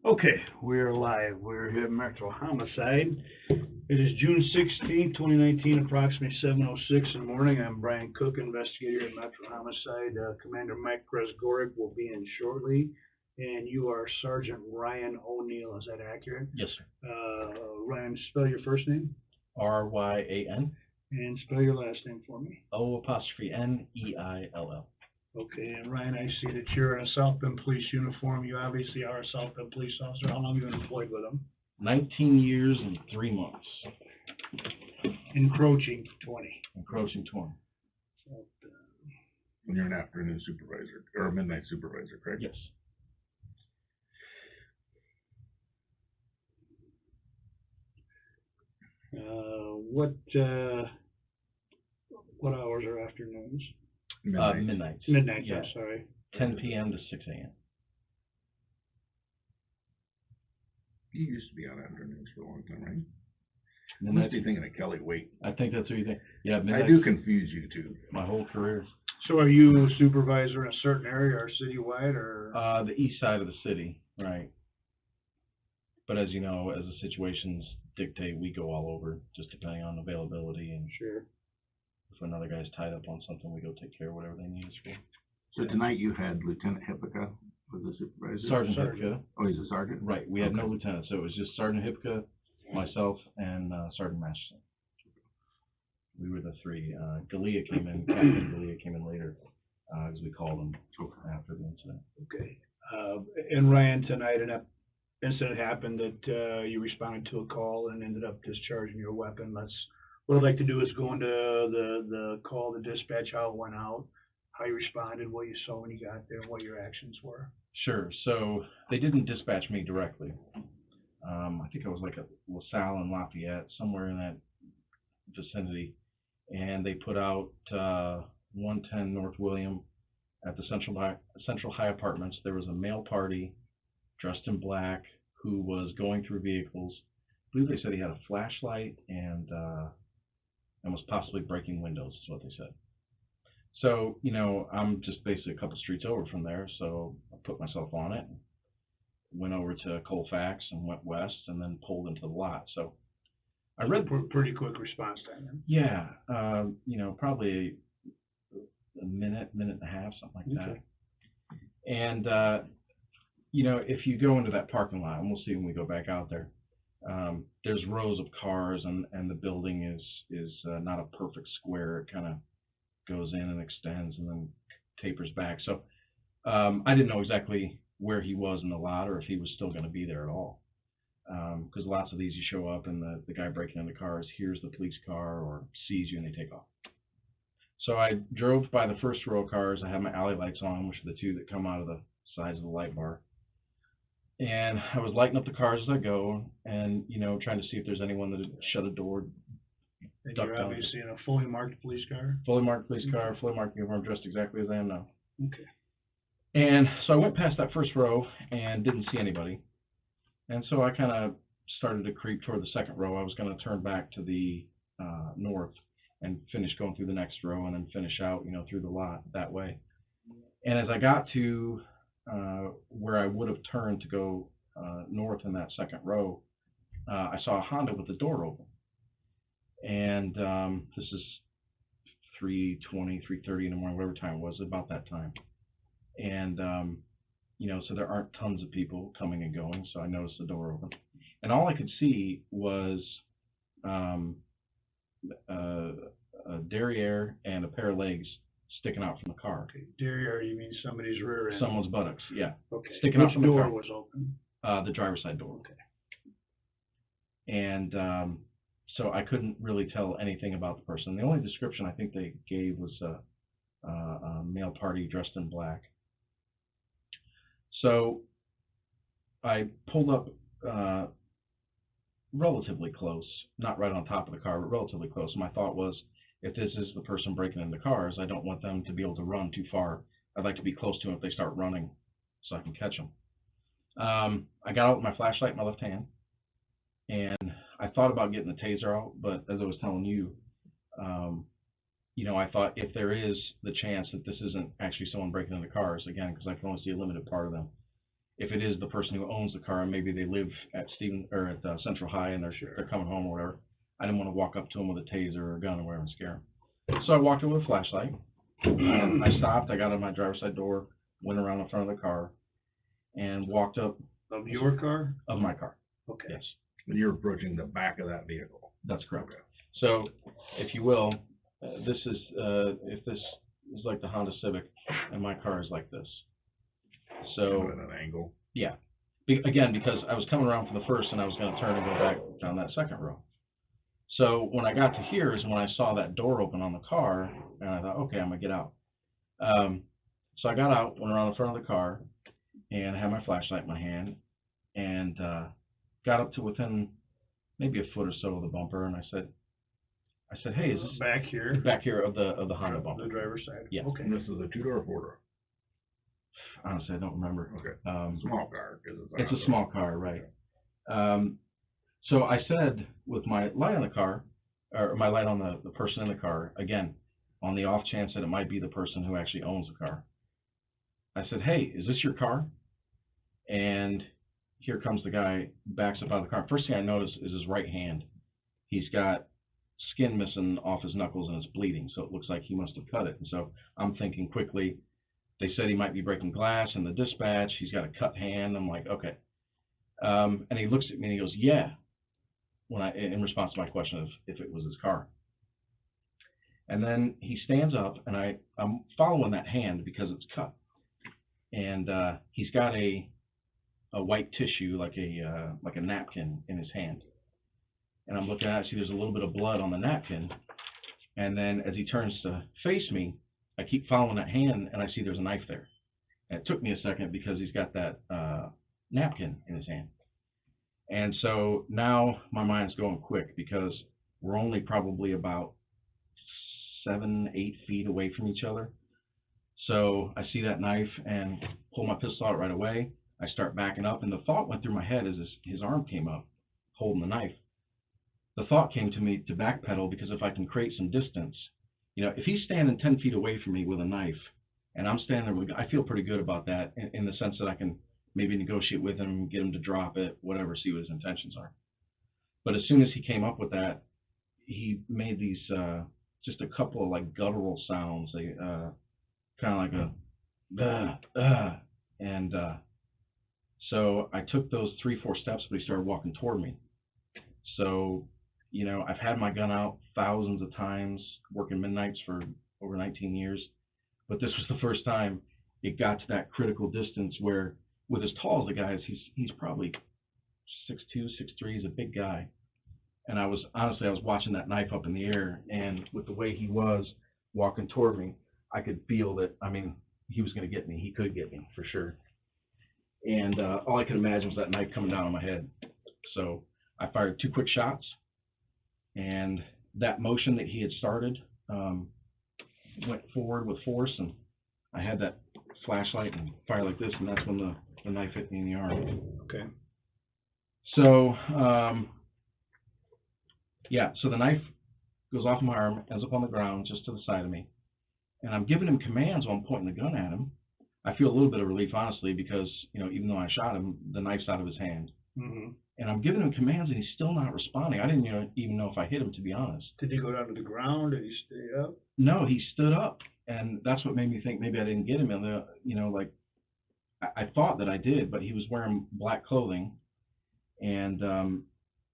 Okay, we're live. We're here at Metro Homicide. It is June 16th, 2019, approximately 7:06 in the morning. I'm Brian Cook, investigator at Metro Homicide. Commander Mike Kresgoric will be in shortly. And you are Sergeant Ryan O'Neill, is that accurate? Yes, sir. Ryan, spell your first name. Ryan. And spell your last name for me. O''Neill. Okay, and Ryan, I see that you're in a South Bend Police uniform. You obviously are a South Bend police officer. How long have you been employed with them? 19 years and 3 months. Encroaching 20. Encroaching 20. When you're an afternoon supervisor, or a midnight supervisor, correct? Yes. What hours are afternoons? Midnight. Midnight, yeah. I'm sorry. 10 p.m. to 6 a.m. You used to be on afternoons for a long time, right? You Midnight. must be thinking of Kelly Waite. I think that's what you think. Yeah, midnight. I do confuse you too. My whole career. So are you a supervisor in a certain area or citywide or? The east side of the city, right. But as you know, as the situations dictate, we go all over, just depending on availability. And Sure. if another guy's tied up on something, we go take care of whatever they need us for. So tonight you had Lieutenant Hippica was the supervisor? Sergeant Hipka. Oh, he's a sergeant? Right. We had no lieutenant, so it was just Sergeant Hipka, myself, and Sergeant Masterson. We were the three. Galea came in. Captain Galea came in later, as we called him after the incident. Okay. And Ryan, tonight an incident happened that you responded to a call and ended up discharging your weapon. What I'd like to do is go into the call, the dispatch, how it went out, how you responded, what you saw when you got there, and what your actions were. Sure. So they didn't dispatch me directly. I think I was like at LaSalle and Lafayette, somewhere in that vicinity. And they put out 110 North William at the Central High Apartments. There was a male party dressed in black who was going through vehicles. I believe they said he had a flashlight and was possibly breaking windows, is what they said. So, I'm just basically a couple streets over from there, so I put myself on it, went over to Colfax and went west, and then pulled into the lot. So I read pretty quick response time then. Yeah, probably a minute and a half, something like that. And if you go into that parking lot, and we'll see when we go back out there, there's rows of cars, and the building is not a perfect square. It kind of goes in and extends and then tapers back. So I didn't know exactly where he was in the lot or if he was still going to be there at all. Because lots of these you show up and the guy breaking into cars hears the police car or sees you and they take off. So I drove by the first row of cars. I had my alley lights on, which are the two that come out of the sides of the light bar. And I was lighting up the cars as I go and, trying to see if there's anyone that had shut a door. And you're obviously in a fully marked police car? Fully marked police car, fully marked uniform, dressed exactly as I am now. Okay. And so I went past that first row and didn't see anybody. And so I kind of started to creep toward the second row. I was going to turn back to the north and finish going through the next row and then finish out, through the lot that way. And as I got to where I would have turned to go north in that second row, I saw a Honda with the door open. And this is 3:20, 3:30 in the morning, whatever time it was, about that time. And so there aren't tons of people coming and going, so I noticed the door open. And all I could see was a derriere and a pair of legs sticking out from the car. Okay. Derriere, you mean somebody's rear end? Someone's buttocks, yeah. Okay. Sticking out from the car. Which door was open? The driver's side door. Okay. And so I couldn't really tell anything about the person. The only description I think they gave was a male party dressed in black. So I pulled up relatively close, not right on top of the car, but relatively close. My thought was, if this is the person breaking into cars, I don't want them to be able to run too far. I'd like to be close to them if they start running so I can catch them. I got out with my flashlight in my left hand, and I thought about getting the taser out, but as I was telling you, you know, I thought if there is the chance that this isn't actually someone breaking into cars, again, because I can only see a limited part of them. If it is the person who owns the car and maybe they live at Central High and they're coming home or whatever, I didn't want to walk up to them with a taser or a gun or whatever and scare them. So I walked in with a flashlight. I stopped. I got on my driver's side door, went around the front of the car, and walked up. Of your car? Of my car. Okay. Yes. And you're approaching the back of that vehicle. That's correct. Okay. So, if you will, this is if this is like the Honda Civic, and my car is like this. So At an angle. Yeah. Again, because I was coming around for the first, and I was going to turn and go back down that second row. So when I got to here is when I saw that door open on the car, and I thought, okay, I'm gonna get out. So I got out, went around the front of the car, and had my flashlight in my hand, and got up to within maybe a foot or so of the bumper, and I said, hey, is this back here? Back here of the Honda bumper? The driver's side. Yeah. Okay. And this is a 2-door or 4-door? Honestly, I don't remember. Okay. Small car. It's a small car, right? So I said, with my light on the car, or my light on the person in the car, again, on the off chance that it might be the person who actually owns the car, I said, hey, is this your car? And here comes the guy, backs up out of the car. First thing I notice is his right hand. He's got skin missing off his knuckles and it's bleeding, so it looks like he must have cut it. And so I'm thinking quickly, they said he might be breaking glass in the dispatch. He's got a cut hand. I'm like, okay. And he looks at me and he goes, yeah, in response to my question of if it was his car. And then he stands up, and I'm following that hand because it's cut. And he's got a white tissue, like a napkin in his hand. And I'm looking at it, see there's a little bit of blood on the napkin. And then as he turns to face me, I keep following that hand, and I see there's a knife there. And it took me a second because he's got that napkin in his hand. And so now my mind's going quick because we're only probably about 7-8 feet away from each other. So I see that knife and pull my pistol out right away. I start backing up, and the thought went through my head as his arm came up, holding the knife. The thought came to me to backpedal because if I can create some distance, you know, if he's standing 10 feet away from me with a knife, and I'm standing there, I feel pretty good about that in the sense that I can maybe negotiate with him, get him to drop it, whatever, see what his intentions are. But as soon as he came up with that, he made these just a couple of like guttural sounds, kind of like a and so I took those 3-4 steps, but he started walking toward me. So, you know, I've had my gun out thousands of times, working midnights for over 19 years, but this was the first time it got to that critical distance where, with as tall as the guy is, he's probably 6'2", 6'3", he's a big guy. And I was watching that knife up in the air, and with the way he was walking toward me, I could feel that, I mean, he was going to get me. He could get me, for sure. And all I could imagine was that knife coming down on my head. So I fired 2 quick shots, and that motion that he had started went forward with force, and I had that flashlight and fire like this, and that's when the knife hit me in the arm. Okay. So, yeah, so the knife goes off my arm, ends up on the ground just to the side of me, and I'm giving him commands while I'm pointing the gun at him. I feel a little bit of relief, honestly, because, you know, even though I shot him, the knife's out of his hand. Mm-hmm. And I'm giving him commands, and he's still not responding. I didn't even know if I hit him, to be honest. Did he go down to the ground? Did he stay up? No, he stood up, and that's what made me think maybe I didn't get him. And you know, like I thought that I did, but he was wearing black clothing, and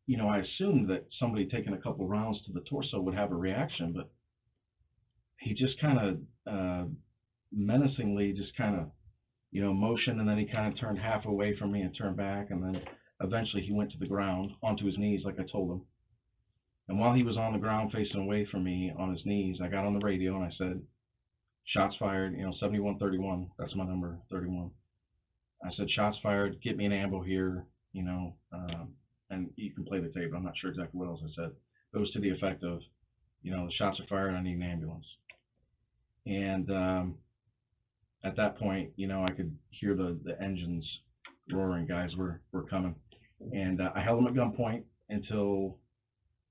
you know, I assumed that somebody taking a couple rounds to the torso would have a reaction, but he just kind of menacingly just kind of, you know, motioned, and then he kind of turned half away from me and turned back, and then eventually he went to the ground, onto his knees, like I told him. And while he was on the ground facing away from me on his knees, I got on the radio and I said, shots fired, you know, 7131, that's my number, 31. I said, shots fired, get me an ambo here, you know, and you can play the tape. I'm not sure exactly what else I said. It was to the effect of, you know, the shots are fired, I need an ambulance. And at that point, you know, I could hear the engines roaring, guys were coming. And I held him at gunpoint until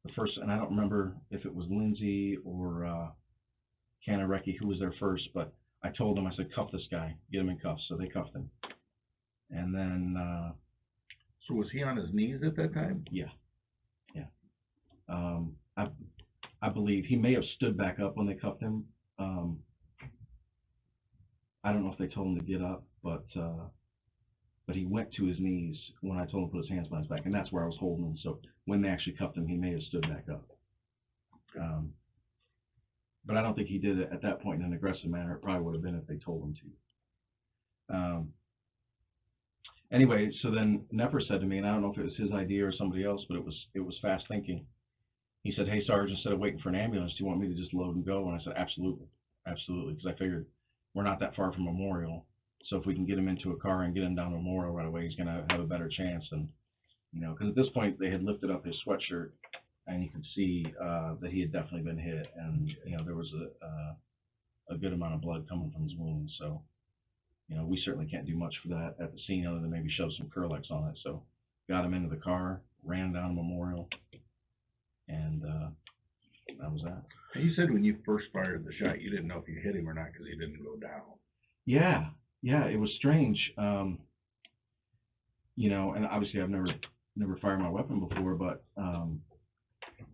the first, and I don't remember if it was Lindsay or can of recce who was there first, but I told them, I said, cuff this guy, get him in cuffs. So they cuffed him. And then, So was he on his knees at that time? yeah. I believe he may have stood back up when they cuffed him. I don't know if they told him to get up, but he went to his knees when I told him to put his hands behind his back, and that's where I was holding him. So when they actually cuffed him, he may have stood back up. But I don't think he did it at that point in an aggressive manner. It probably would have been if they told him to. Anyway, so then Nepper said to me, and I don't know if it was his idea or somebody else, but it was fast thinking. He said, "Hey, Sarge, instead of waiting for an ambulance, do you want me to just load and go?" And I said, "Absolutely, absolutely," because I figured we're not that far from Memorial, so if we can get him into a car and get him down to Memorial right away, he's going to have a better chance. And because at this point they had lifted up his sweatshirt, and you could see that he had definitely been hit, and there was a good amount of blood coming from his wounds. So we certainly can't do much for that at the scene other than maybe shove some Curlex on it. So got him into the car, ran down to Memorial, and that was that. And you said when you first fired the shot, you didn't know if you hit him or not because he didn't go down. Yeah, it was strange. And obviously I've never fired my weapon before, but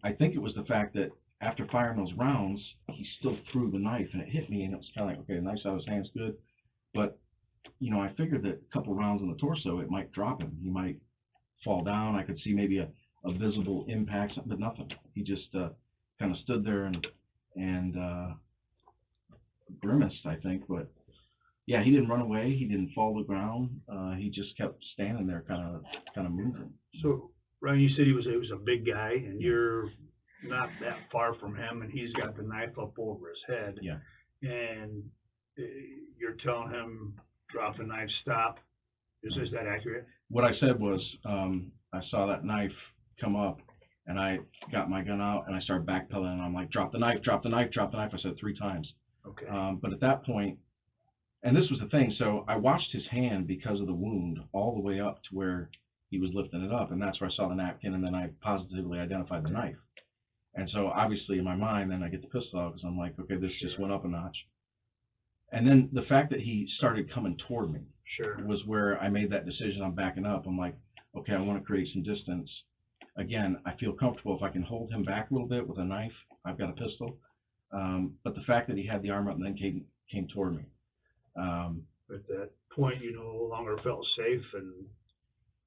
I think it was the fact that after firing those rounds, he still threw the knife and it hit me, and it was kind of like, okay, the knife's out of his hands, good. But I figured that a couple rounds in the torso, it might drop him. He might fall down. I could see maybe a visible impact, but nothing. He just kind of stood there and grimaced, I think. But yeah, he didn't run away. He didn't fall to the ground. He just kept standing there, kind of moving. So, Ryan, you said he was a big guy, and you're not that far from him, and he's got the knife up over his head. Yeah. And you're telling him, drop the knife, stop. Is that accurate? What I said was, I saw that knife come up, and I got my gun out, and I started backpedaling, and I'm like, drop the knife, drop the knife, drop the knife. I said 3 times. Okay. But at that point, and this was the thing, so I watched his hand because of the wound all the way up to where he was lifting it up, and that's where I saw the napkin, and then I positively identified the knife. And so obviously in my mind, then I get the pistol out because I'm like, okay, this just went up a notch. And then the fact that he started coming toward me was where I made that decision. I'm backing up. I'm like, okay, I want to create some distance. Again, I feel comfortable if I can hold him back a little bit with a knife. I've got a pistol. But the fact that he had the arm up and then came toward me. At that point, you no longer felt safe, and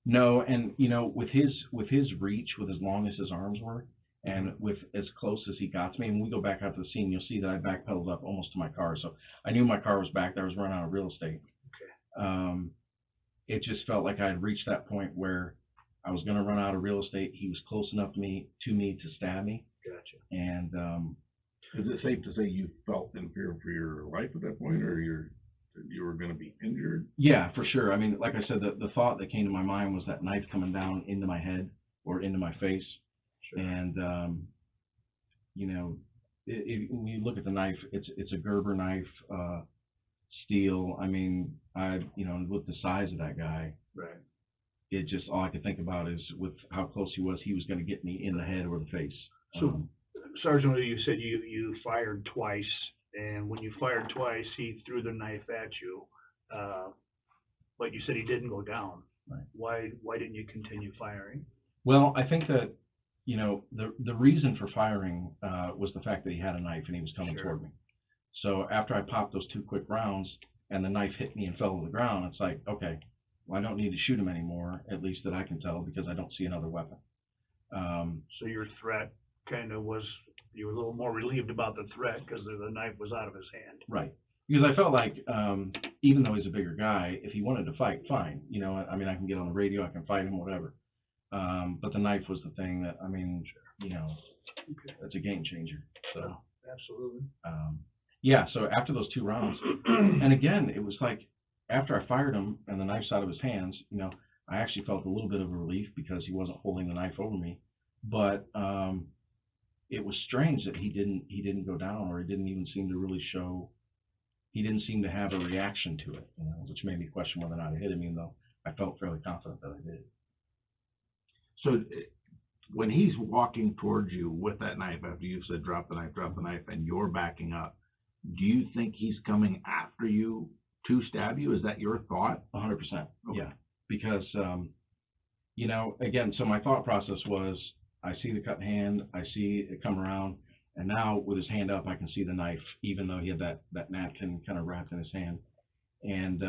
no, and with his reach, with as long as his arms were, and with as close as he got to me, and when we go back out to the scene, you'll see that I backpedaled up almost to my car. So I knew my car was back there. I was running out of real estate. Okay. It just felt like I had reached that point where I was going to run out of real estate. He was close enough to me to stab me. Gotcha. And is it safe to say you felt in fear for your life at that point, or you were going to be injured? Yeah, for sure. I mean, like I said, the thought that came to my mind was that knife coming down into my head or into my face. Sure. And when you look at the knife, it's a Gerber knife, steel. I mean, with the size of that guy, right? It just, all I could think about is with how close he was going to get me in the head or the face. So, Sergeant, you said you fired twice, and when you fired twice, he threw the knife at you, but you said he didn't go down. Right. Why didn't you continue firing? Well, I think that the reason for firing was the fact that he had a knife and he was coming toward me. So after I popped those 2 quick rounds and the knife hit me and fell to the ground, it's like, okay, well, I don't need to shoot him anymore, at least that I can tell, because I don't see another weapon. So your threat kind of was, you were a little more relieved about the threat because the knife was out of his hand. Right. Because I felt like, even though he's a bigger guy, if he wanted to fight, fine. I mean, I can get on the radio, I can fight him, whatever. But the knife was the thing that, I mean, it's a game changer. So absolutely. Yeah, so after those 2 rounds, and again, it was like, after I fired him and the knife's out of his hands, I actually felt a little bit of a relief because he wasn't holding the knife over me. But it was strange that he didn't go down, or he didn't even seem to really show. He didn't seem to have a reaction to it, which made me question whether or not I hit him, even though I felt fairly confident that I did. So when he's walking towards you with that knife, after you've said drop the knife, and you're backing up, do you think he's coming after you to stab you? Is that your thought? 100%. Okay. Yeah. Because, you know, again, so my thought process was, I see the cut hand, I see it come around, and now with his hand up, I can see the knife, even though he had that napkin kind of wrapped in his hand. And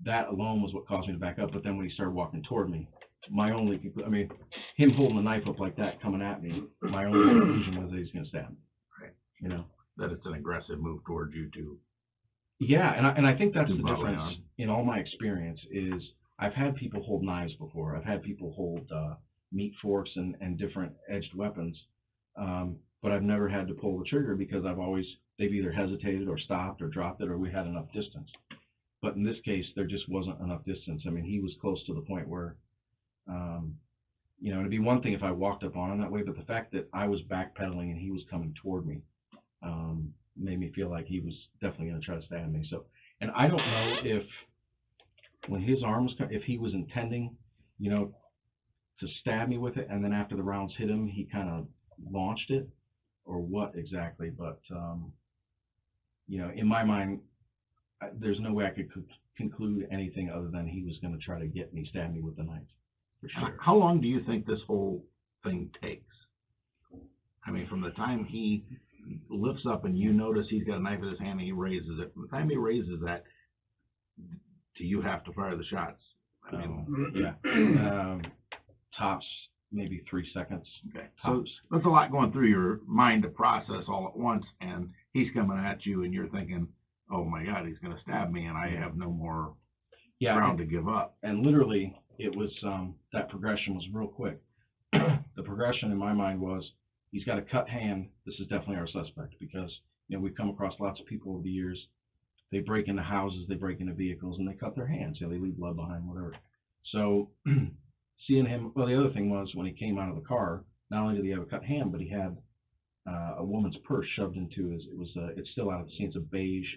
that alone was what caused me to back up. But then when he started walking toward me, my only, I mean, him holding the knife up like that, coming at me, my only conclusion was that he's going to stab me. Right. You know? That it's an aggressive move towards you too. Yeah, and I think that's the Probably difference not. in all my experience is I've had people hold knives before. I've had people hold meat forks and different edged weapons, but I've never had to pull the trigger because they've either hesitated or stopped or dropped it or we had enough distance. But in this case, there just wasn't enough distance. I mean, he was close to the point where, you know, it'd be one thing if I walked up on him that way, but the fact that I was backpedaling and he was coming toward me made me feel like he was definitely going to try to stab me. So, and I don't know if when his arm was, if he was intending, you know, to stab me with it, and then after the rounds hit him, he kind of launched it, or what exactly. But, you know, in my mind, there's no way I could conclude anything other than he was going to try to stab me with the knife, for sure. How long do you think this whole thing takes? I mean, from the time he lifts up and you notice he's got a knife in his hand and he raises it, from the time he raises that, do you have to fire the shots? I mean, yeah. Tops maybe 3 seconds. Okay. Tops. So that's a lot going through your mind to process all at once, and he's coming at you and you're thinking, oh my God, he's going to stab me and I have no more ground to give up. And literally, it was, that progression was real quick. The progression in my mind was, he's got a cut hand. This is definitely our suspect because, you know, we've come across lots of people over the years. They break into houses, they break into vehicles, and they cut their hands. You know, they leave blood behind, whatever. So seeing him, well, the other thing was when he came out of the car, not only did he have a cut hand, but he had a woman's purse shoved into his, it's still out of the scene. It's a beige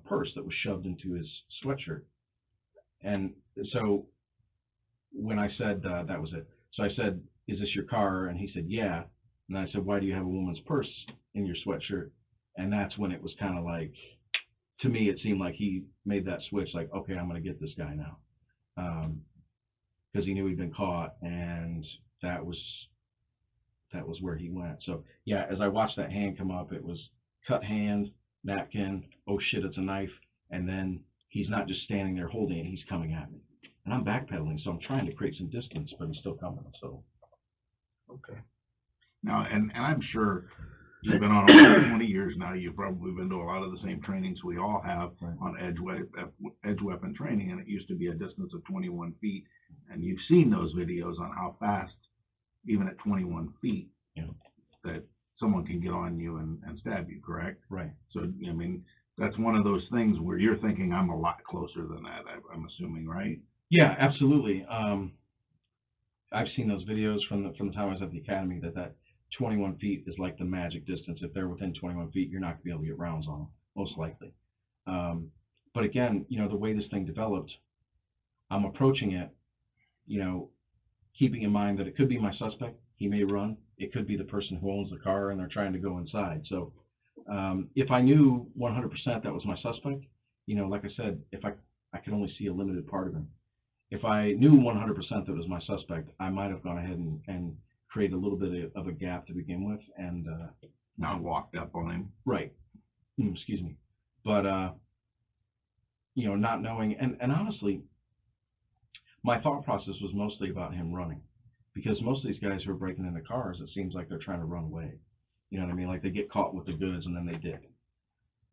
purse that was shoved into his sweatshirt. And so when I said, that was it. So I said, is this your car? And he said, yeah. And I said, why do you have a woman's purse in your sweatshirt? And that's when it was kind of like, to me, it seemed like he made that switch, like, okay, I'm going to get this guy now. Because he knew he'd been caught, and that was where he went. So, yeah, as I watched that hand come up, it was cut hand, napkin, oh shit, it's a knife, and then he's not just standing there holding it, he's coming at me. And I'm backpedaling, so I'm trying to create some distance, but he's still coming, so. Okay. Now, and I'm sure you've been on over 20 years now. You've probably been to a lot of the same trainings we all have on edge weapon training, and it used to be a distance of 21 feet. And you've seen those videos on how fast, even at 21 feet, that someone can get on you and stab you, correct? Right. So, I mean, that's one of those things where you're thinking, I'm a lot closer than that, I'm assuming, right? Yeah, absolutely. I've seen those videos from the time I was at the academy that 21 feet is like the magic distance. If they're within 21 feet, you're not going to be able to get rounds on them, most likely. But again, you know, the way this thing developed, I'm approaching it, you know, keeping in mind that it could be my suspect. He may run. It could be the person who owns the car and they're trying to go inside. So if I knew 100% that was my suspect, you know, like I said, if I could only see a limited part of him. If I knew 100% that it was my suspect, I might have gone ahead and create a little bit of a gap to begin with, and not walked up on him. Right. Excuse me. But you know, not knowing, and honestly, my thought process was mostly about him running, because most of these guys who are breaking into cars, it seems like they're trying to run away. You know what I mean? Like they get caught with the goods and then they dip.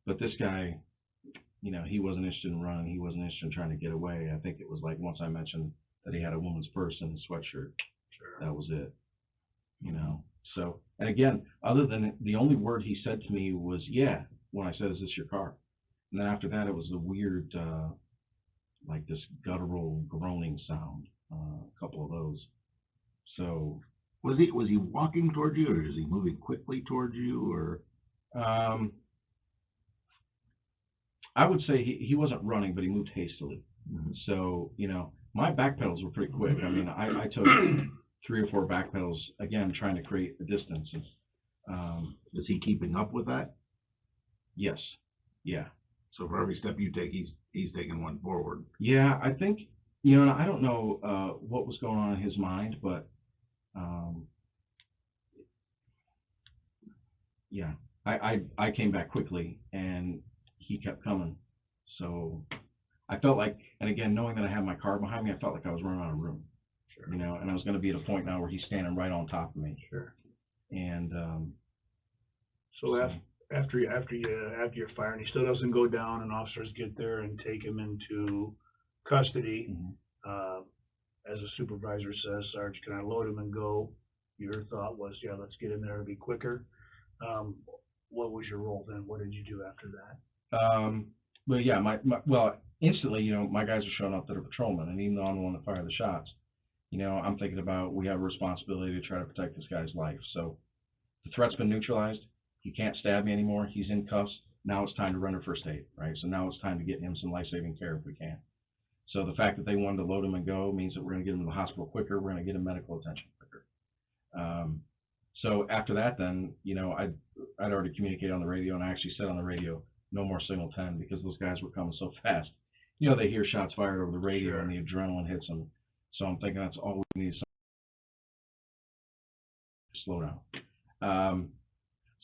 But this guy, you know, he wasn't interested in running. He wasn't interested in trying to get away. I think it was like once I mentioned that he had a woman's purse in his sweatshirt, that was it. You know, so, and again, other than the only word he said to me was, yeah, when I said, is this your car? And then after that, it was a weird, like this guttural groaning sound, a couple of those. So. Was he walking towards you, or is he moving quickly towards you, or? I would say he wasn't running, but he moved hastily. Mm-hmm. So, you know, my back pedals were pretty quick. I mean, I took 3 or 4 back pedals, again, trying to create a distance. Is he keeping up with that? Yes. Yeah. So for every step you take, he's taking one forward. Yeah, I think, you know, I don't know what was going on in his mind, but yeah, I came back quickly and he kept coming. So I felt like, and again, knowing that I had my car behind me, I felt like I was running out of room. Sure. You know, and I was going to be at a point now where he's standing right on top of me. Sure. And so after you're fired, and he still doesn't go down, and officers get there and take him into custody. mm-hmm. As a supervisor says, Sarge, can I load him and go? Your thought was, yeah, let's get in there to be quicker. What was your role then? What did you do after that? Well, yeah, well, instantly, you know, my guys are showing up that are patrolmen, and even though I'm the one that fired the shots, you know, I'm thinking about we have a responsibility to try to protect this guy's life. So the threat's been neutralized. He can't stab me anymore. He's in cuffs. Now it's time to render first aid, right? So now it's time to get him some life-saving care if we can. So the fact that they wanted to load him and go means that we're going to get him to the hospital quicker. We're going to get him medical attention quicker. So after that, then, you know, I'd already communicated on the radio, and I actually said on the radio, no more signal 10, because those guys were coming so fast. You know, they hear shots fired over the radio, Sure. and the adrenaline hits them. So I'm thinking that's all we need, is slow down.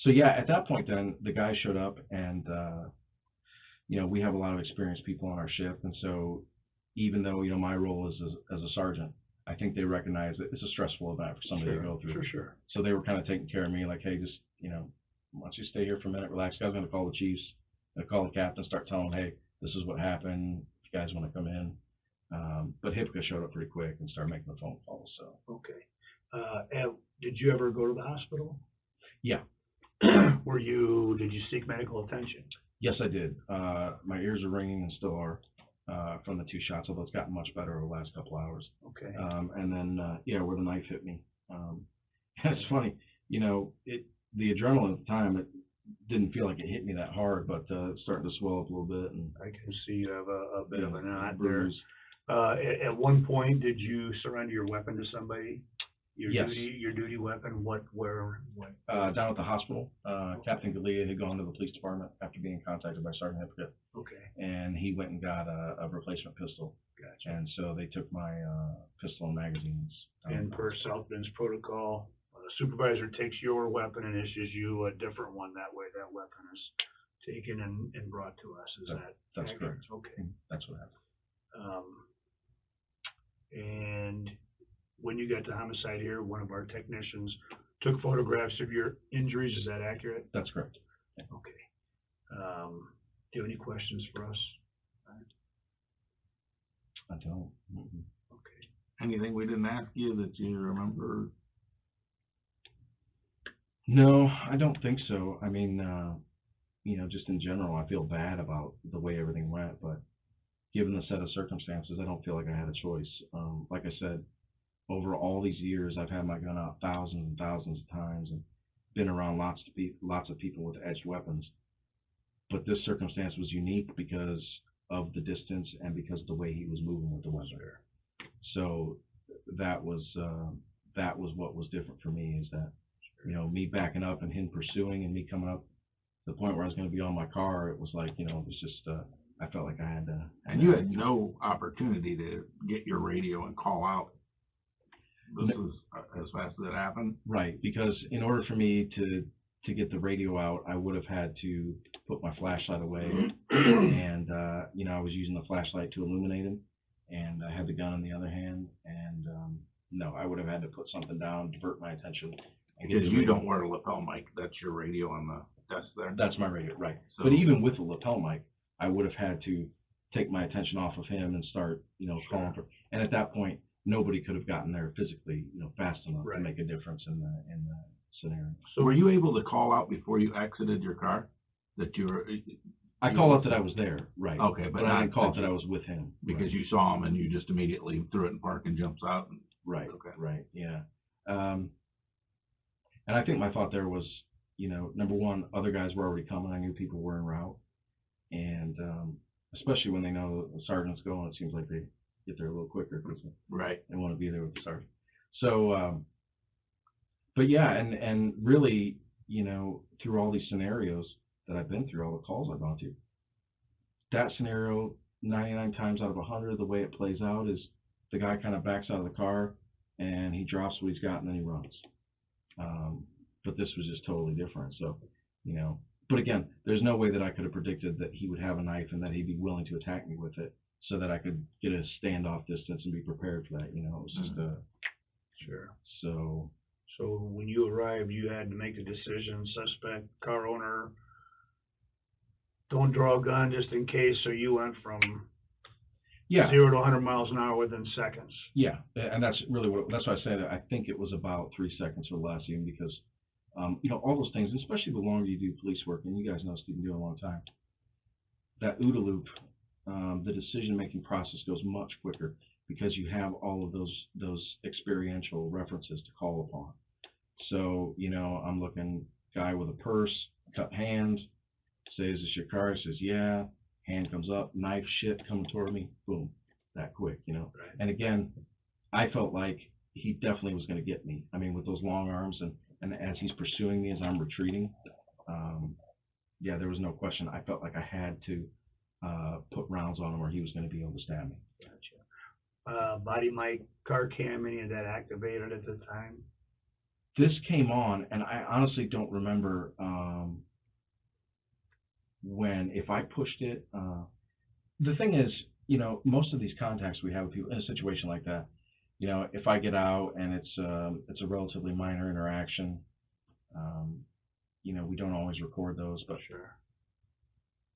So yeah, at that point then, the guys showed up, and you know, we have a lot of experienced people on our ship, and so even though, you know, my role is as a sergeant, I think they recognize that it's a stressful event for somebody to go through. For sure. So they were kind of taking care of me, like, hey, just, you know, why don't you stay here for a minute, relax. Guys, I'm going to call the chiefs, I'm going to call the captain, start telling them, hey, this is what happened, if you guys want to come in. But Hipka showed up pretty quick and started making the phone calls. So Okay. And did you ever go to the hospital? Yeah. Did you seek medical attention? Yes, I did. My ears are ringing and still are from the 2 shots, although it's gotten much better over the last couple hours. Okay. And then, yeah, where the knife hit me. And it's funny, you know, the adrenaline at the time, it didn't feel like it hit me that hard, but it's starting to swell up a little bit. And I can see you have a bit of a knot there. bruise. At one point, did you surrender your weapon to somebody? Yes. Your duty weapon? What? Down at the hospital, Captain Galea had gone to the police department after being contacted by Sergeant Hipka. Okay. And he went and got a replacement pistol. Gotcha. And so they took my pistol and magazines. And per South Bend's protocol, the supervisor takes your weapon and issues you a different one. That way, that weapon is taken and brought to us. That's accurate? correct. Okay. That's what happened. And when you got to homicide here, one of our technicians took photographs of your injuries. Is that accurate? That's correct. Okay. Do you have any questions for us? I don't. Mm-hmm. Okay. Anything we didn't ask you that you remember? No, I don't think so. I mean, you know, just in general, I feel bad about the way everything went, but given the set of circumstances, I don't feel like I had a choice. Like I said, over all these years, I've had my gun out thousands and thousands of times and been around lots of people with edged weapons. But this circumstance was unique because of the distance and because of the way he was moving with the weapon. So that was what was different for me, is that, you know, me backing up and him pursuing and me coming up to the point where I was going to be on my car. It was like, you know, it was just, I felt like I had to. And you had no opportunity to get your radio and call out. This is as fast as it happened? Right, because in order for me to get the radio out, I would have had to put my flashlight away, and you know, I was using the flashlight to illuminate him, and I had the gun in the other hand, and no, I would have had to put something down, divert my attention. Because you don't wear a lapel mic, that's your radio on the desk there? That's my radio, right. So, but even with the lapel mic, I would have had to take my attention off of him and start, you know, calling for, and at that point, nobody could have gotten there physically, you know, fast enough to make a difference in the scenario. So were you able to call out before you exited your car that you were? I called out that I was there, right? Okay, but I didn't call out that I was with him because you saw him and you just immediately threw it in park and jumps out. And, right. Okay. Right. Yeah. And I think my thought there was, you know, number one, other guys were already coming. I knew people were en route, and especially when they know the sergeant's going, it seems like they get there a little quicker because they want to be there with the sergeant. So, but yeah, and really, you know, through all these scenarios, that I've been through, all the calls I've gone to, that scenario, 99 times out of 100, the way it plays out is the guy kind of backs out of the car and he drops what he's got and then he runs. But this was just totally different. So, but again, there's no way that I could have predicted that he would have a knife and that he'd be willing to attack me with it so that I could get a standoff distance and be prepared for that. It was just Sure. So when you arrived, you had to make a decision, suspect, car owner, don't draw a gun just in case, so you went from 0 to 100 miles an hour within seconds. Yeah, and that's really that's why I said I think it was about 3 seconds or less, even because, all those things, especially the longer you do police work, and you guys know Steve, been doing a long time, that OODA loop, the decision-making process goes much quicker because you have all of those experiential references to call upon. So, I'm looking, guy with a purse, cut hand, says, is this your car? He says, yeah. Hand comes up, knife, shit, coming toward me, boom, that quick, Right. And again, I felt like he definitely was going to get me. I mean, with those long arms and as he's pursuing me as I'm retreating, there was no question. I felt like I had to put rounds on him or he was going to be able to stab me. Gotcha. Body mic, car cam, any of that activated at the time? This came on, and I honestly don't remember if I pushed it. The thing is, most of these contacts we have with people in a situation like that, if I get out and it's a relatively minor interaction, we don't always record those, but sure.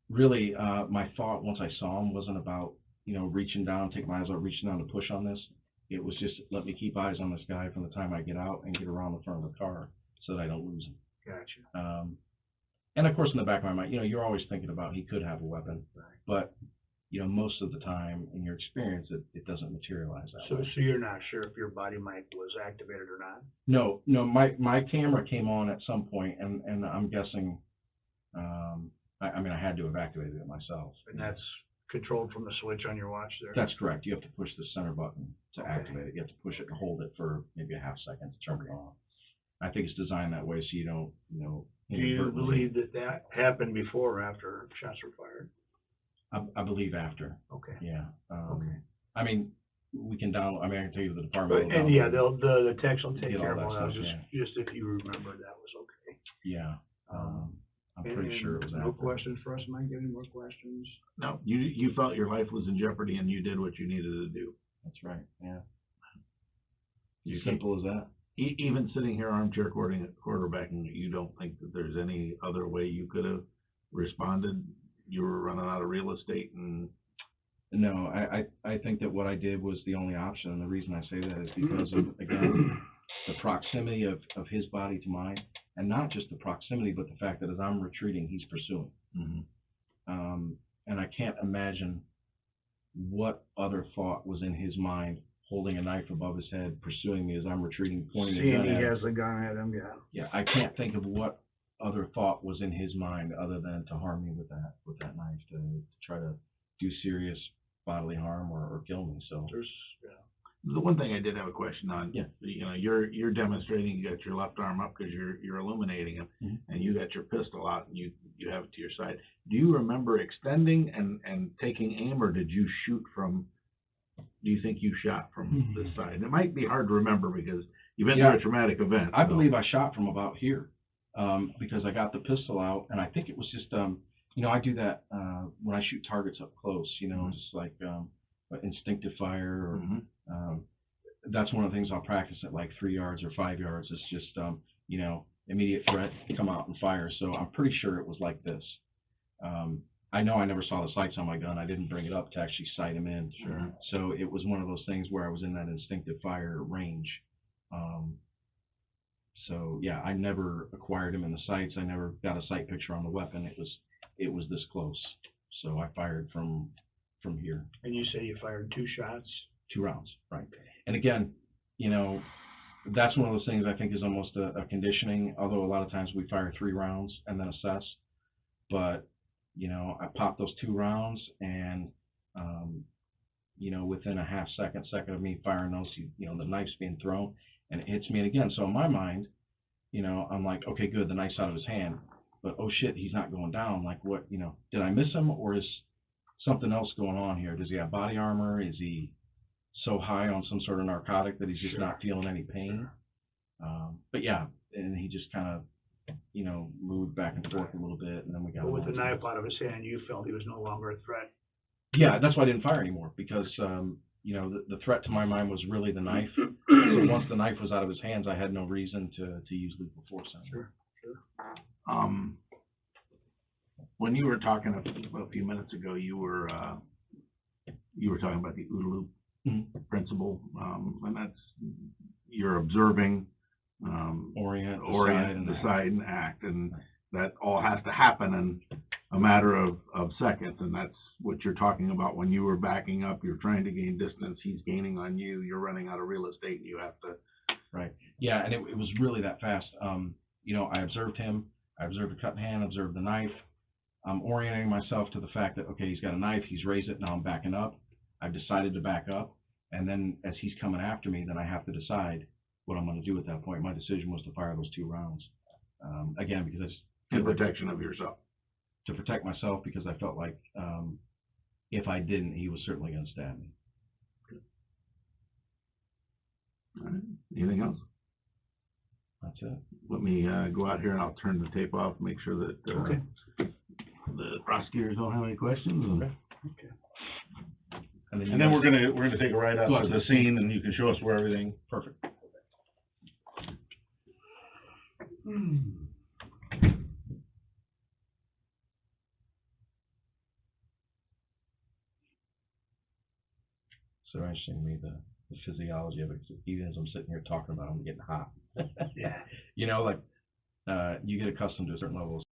Really, my thought once I saw him wasn't about, reaching down, take my eyes out, reaching down to push on this. It was just, let me keep eyes on this guy from the time I get out and get around the front of the car so that I don't lose him. Gotcha. And of course, in the back of my mind, you're always thinking about he could have a weapon, right. But most of the time in your experience, it doesn't materialize that way. So you're not sure if your body mic was activated or not? No, my camera came on at some point, and I'm guessing, I had to have activated it myself. And that's controlled from the switch on your watch there? That's correct. You have to push the center button to activate it. You have to push it and hold it for maybe a half second to turn it on. I think it's designed that way so you don't, Do you believe that happened before or after shots were fired? I believe after. Okay. Yeah. Okay. I mean, we can download. I can tell you the department. And the text will take care of all that. Stuff, just if you remember, that was okay. Yeah. I'm pretty sure it was after. No questions for us, Mike? Any more questions? No. You felt your life was in jeopardy and you did what you needed to do. That's right. Yeah. Simple as that. Even sitting here armchair quarterbacking, you don't think that there's any other way you could have responded? You were running out of real estate and... No, I think that what I did was the only option, and the reason I say that is because of, again, the proximity of his body to mine, and not just the proximity, but the fact that as I'm retreating, he's pursuing. Mm-hmm. And I can't imagine what other thought was in his mind holding a knife above his head, pursuing me as I'm retreating, pointing a gun at him. He has a gun at him, yeah. Yeah, I can't think of what other thought was in his mind other than to harm me with that knife, to try to do serious bodily harm or kill me. So the one thing I did have a question on, yeah. You're demonstrating, you got your left arm up because you're illuminating him, mm-hmm. and you got your pistol out and you have it to your side. Do you remember extending and taking aim, or did you shoot from? Do you think you shot from this side? And it might be hard to remember because you've been through a traumatic event. I believe I shot from about here because I got the pistol out, and I think it was just, I do that when I shoot targets up close, mm-hmm. just like instinctive fire. Or mm-hmm. That's one of the things I'll practice at like 3 yards or 5 yards. It's just, immediate threat, come out and fire. So I'm pretty sure it was like this. I know I never saw the sights on my gun. I didn't bring it up to actually sight him in. Sure. So it was one of those things where I was in that instinctive fire range. So yeah, I never acquired him in the sights. I never got a sight picture on the weapon. It was this close. So I fired from here. And you say you fired 2 shots? 2 rounds, right. And again, that's one of those things I think is almost a conditioning, although a lot of times we fire 3 rounds and then assess. But I popped those 2 rounds, and within a half second of me firing those, the knife's being thrown, and it hits me. And again, so in my mind, I'm like, okay, good, the knife's out of his hand. but oh shit, he's not going down. Like what, you know, did I miss him, or is something else going on here? Does he have body armor? Is he so high on some sort of narcotic that he's just not feeling any pain? But yeah, and he just kind of, you know, moved back and forth a little bit, and then we got But him with the on. knife out of his hand, you felt he was no longer a threat. Yeah, that's why I didn't fire anymore, because, you know, the threat to my mind was really the knife. So once the knife was out of his hands, I had no reason to use lethal force anymore. Sure. When you were talking a few minutes ago, you were talking about the OODA loop principle, and that's you're observing, Orient, decide, and act, and that all has to happen in a matter of seconds, and that's what you're talking about when you were backing up. You're trying to gain distance. He's gaining on you. You're running out of real estate, and you have to. Right. Yeah, and it was really that fast. You know, I observed him. I observed the cut hand. Observed the knife. I'm orienting myself to the fact that, okay, he's got a knife. He's raised it. Now I'm backing up. I've decided to back up, and then as he's coming after me, then I have to decide what I'm going to do at that point. My decision was to fire those 2 rounds. Again, because I just In protection of yourself. to protect myself, because I felt like if I didn't, he was certainly going to stab me. All right. Anything else? That's it. Let me go out here and I'll turn the tape off, make sure that Okay. the prosecutors don't have any questions. Okay. And then we're gonna take a ride out to the scene, and you can show us where everything. Perfect. So interesting to me, the physiology of it, 'cause even as I'm sitting here talking about it, I'm getting hot. Yeah. You know, like, you get accustomed to a certain level of